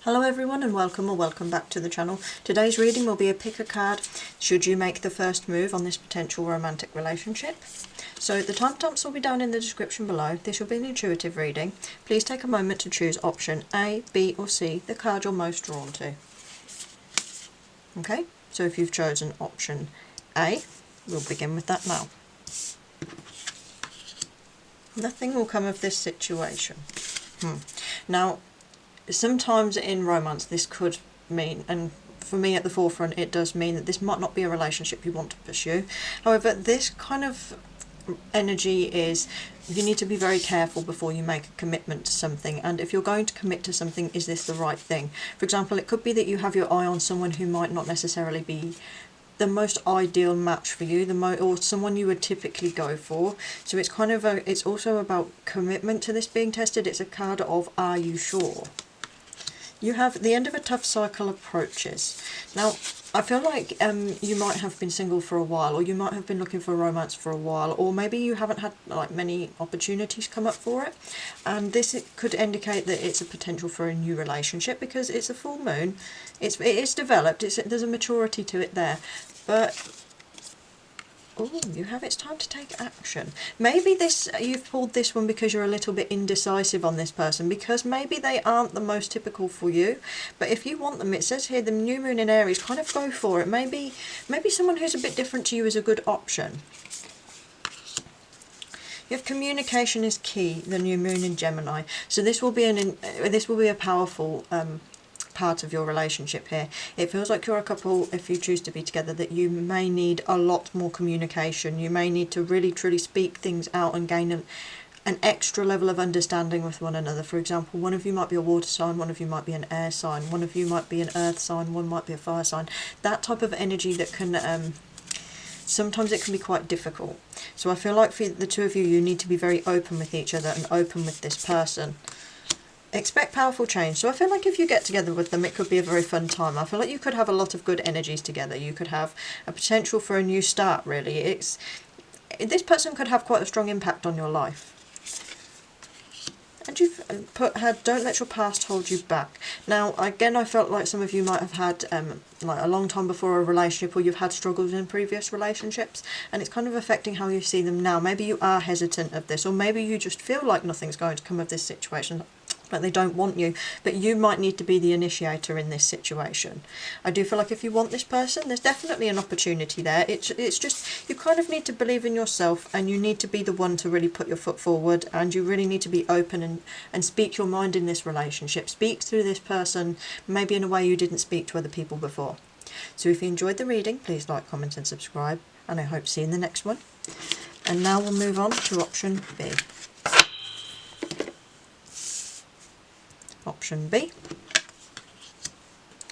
Hello everyone and welcome or welcome back to the channel. Today's reading will be a pick a card should you make the first move on this potential romantic relationship. So the timestamps will be down in the description below. This will be an intuitive reading. Please take a moment to choose option A, B or C, the card you're most drawn to. Okay, so if you've chosen option A, we'll begin with that now. Nothing will come of this situation. Now, sometimes in romance this could mean, and for me at the forefront it does mean, that this might not be a relationship you want to pursue. However, this kind of energy is you need to be very careful before you make a commitment to something, and if you're going to commit to something, is this the right thing? For example, it could be that you have your eye on someone who might not necessarily be the most ideal match for you, or someone you would typically go for. So it's kind of it's also about commitment to this being tested. It's a card of are you sure? You have the end of a tough cycle approaches. Now, I feel like you might have been single for a while, or you might have been looking for romance for a while, or maybe you haven't had like many opportunities come up for it, and this could indicate that it's a potential for a new relationship because it's a full moon. It is developed. There's a maturity to it there, but oh, you have it's time to take action. Maybe you've pulled this one because you're a little bit indecisive on this person, because maybe they aren't the most typical for you. But if you want them, it says here the new moon in Aries, kind of go for it. Maybe someone who's a bit different to you is a good option. You have communication is key, the new moon in Gemini. So this will be a powerful part of your relationship here. It feels like you're a couple, if you choose to be together, that you may need a lot more communication. You may need to really truly speak things out and gain an extra level of understanding with one another. For example, one of you might be a water sign, one of you might be an air sign, one of you might be an earth sign, one might be a fire sign. That type of energy that can sometimes it can be quite difficult. So I feel like for the two of you, you need to be very open with each other and open with this person. Expect powerful change. So I feel like if you get together with them, it could be a very fun time. I feel like you could have a lot of good energies together. You could have a potential for a new start, really. This person could have quite a strong impact on your life. And you've don't let your past hold you back. Now, again, I felt like some of you might have had like a long time before a relationship, or you've had struggles in previous relationships, and it's kind of affecting how you see them now. Maybe you are hesitant of this, or maybe you just feel like nothing's going to come of this situation, like they don't want you, but you might need to be the initiator in this situation. I do feel like if you want this person, there's definitely an opportunity there. It's just you kind of need to believe in yourself, and you need to be the one to really put your foot forward, and you really need to be open and speak your mind in this relationship. Speak through this person, maybe in a way you didn't speak to other people before. So if you enjoyed the reading, please like, comment and subscribe, and I hope to see you in the next one. And now we'll move on to option B. Option B.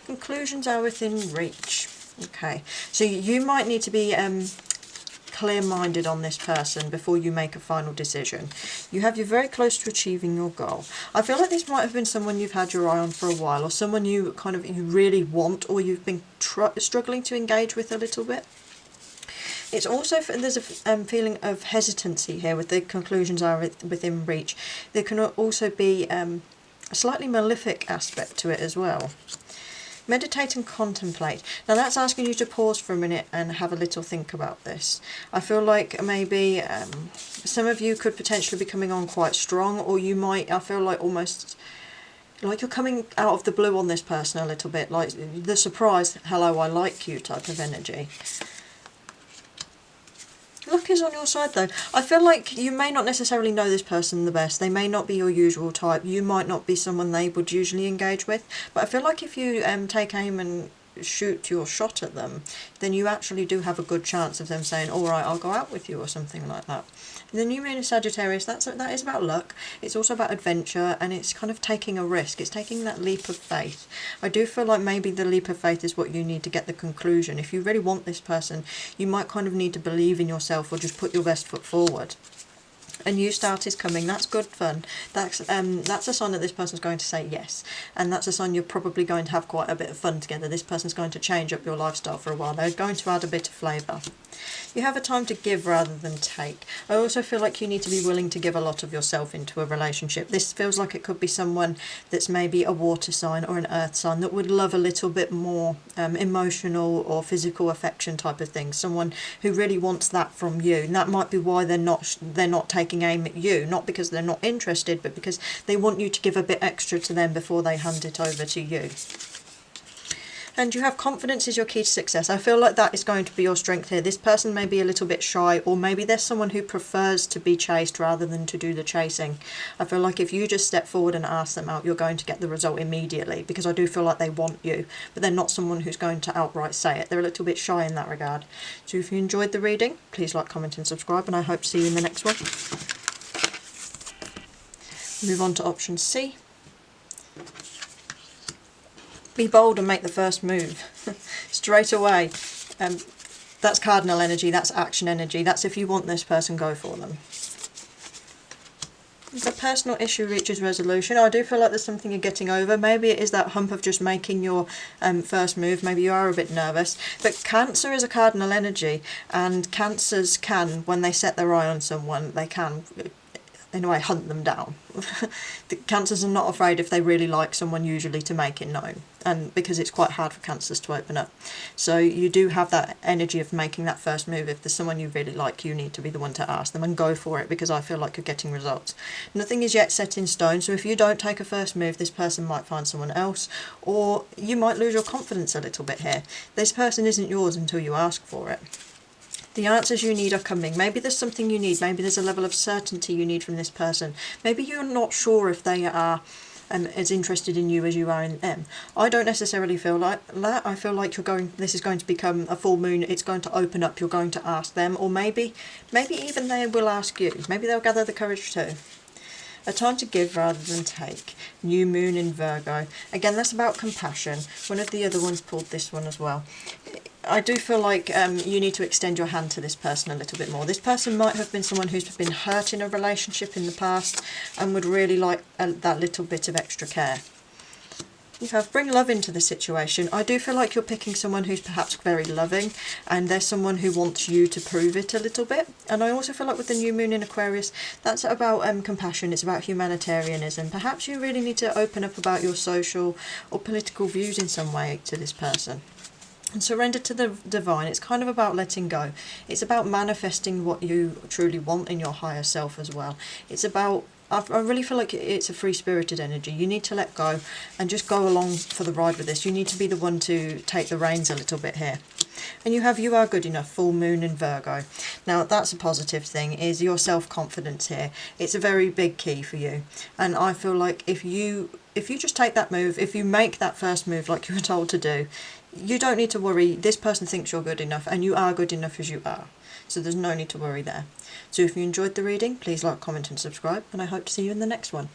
Conclusions are within reach. Okay, so you might need to be clear-minded on this person before you make a final decision. You're very close to achieving your goal. I feel like this might have been someone you've had your eye on for a while, or someone you really want, or you've been struggling to engage with a little bit. It's also, there's a feeling of hesitancy here with the conclusions are within reach. There can also be a slightly malefic aspect to it as well. Meditate and contemplate. Now that's asking you to pause for a minute and have a little think about this. I feel like maybe some of you could potentially be coming on quite strong, or you might, I feel like almost like you're coming out of the blue on this person a little bit, like the surprise, hello, I like you type of energy. Luck is on your side though. I feel like you may not necessarily know this person the best. They may not be your usual type. You might not be someone they would usually engage with. But I feel like if you take aim and shoot your shot at them, then you actually do have a good chance of them saying, all right, I'll go out with you, or something like that. The new moon in Sagittarius, that is about luck. It's also about adventure, and it's kind of taking a risk. It's taking that leap of faith. I do feel like maybe the leap of faith is what you need to get the conclusion. If you really want this person, you might kind of need to believe in yourself, or just put your best foot forward. A new start is coming. That's good fun. That's a sign that this person's going to say yes, and that's a sign you're probably going to have quite a bit of fun together. This person's going to change up your lifestyle for a while. They're going to add a bit of flavour. You have a time to give rather than take. I also feel like you need to be willing to give a lot of yourself into a relationship. This feels like it could be someone that's maybe a water sign or an earth sign that would love a little bit more emotional or physical affection type of thing. Someone who really wants that from you, and that might be why they're not taking aim at you, not because they're not interested, but because they want you to give a bit extra to them before they hand it over to you. And you have confidence is your key to success. I feel like that is going to be your strength here. This person may be a little bit shy, or maybe there's someone who prefers to be chased rather than to do the chasing. I feel like if you just step forward and ask them out, you're going to get the result immediately, because I do feel like they want you, but they're not someone who's going to outright say it. They're a little bit shy in that regard. So if you enjoyed the reading, please like, comment and subscribe, and I hope to see you in the next one. Move on to option C. Be bold and make the first move. Straight away. That's cardinal energy, that's action energy, that's if you want this person, go for them. If a personal issue reaches resolution, I do feel like there's something you're getting over. Maybe it is that hump of just making your first move. Maybe you are a bit nervous. But Cancer is a cardinal energy, and Cancers can, when they set their eye on someone, they can, in a way, hunt them down. The Cancers are not afraid if they really like someone usually to make it known, and because it's quite hard for Cancers to open up. So you do have that energy of making that first move. If there's someone you really like, you need to be the one to ask them and go for it, because I feel like you're getting results. Nothing is yet set in stone, so if you don't take a first move, this person might find someone else, or you might lose your confidence a little bit here. This person isn't yours until you ask for it. The answers you need are coming. Maybe there's something you need. Maybe there's a level of certainty you need from this person. Maybe you're not sure if they are as interested in you as you are in them. I don't necessarily feel like that. I feel like this is going to become a full moon. It's going to open up. You're going to ask them, or maybe even they will ask you. Maybe they'll gather the courage too. A time to give rather than take. New moon in Virgo. Again, that's about compassion. One of the other ones pulled this one as well. I do feel like you need to extend your hand to this person a little bit more. This person might have been someone who's been hurt in a relationship in the past and would really like that little bit of extra care. You have bring love into the situation. I do feel like you're picking someone who's perhaps very loving, and there's someone who wants you to prove it a little bit. And I also feel like with the new moon in Aquarius, that's about compassion, it's about humanitarianism. Perhaps you really need to open up about your social or political views in some way to this person. And surrender to the divine. It's kind of about letting go. It's about manifesting what you truly want in your higher self as well. It's about, I really feel like it's a free-spirited energy. You need to let go and just go along for the ride with this. You need to be the one to take the reins a little bit here. And you are good enough, full moon in Virgo. Now that's a positive thing, is your self-confidence here. It's a very big key for you. And I feel like if you just take that move, if you make that first move like you were told to do, you don't need to worry. This person thinks you're good enough, and you are good enough as you are. So there's no need to worry there. So if you enjoyed the reading, please like, comment and subscribe, and I hope to see you in the next one.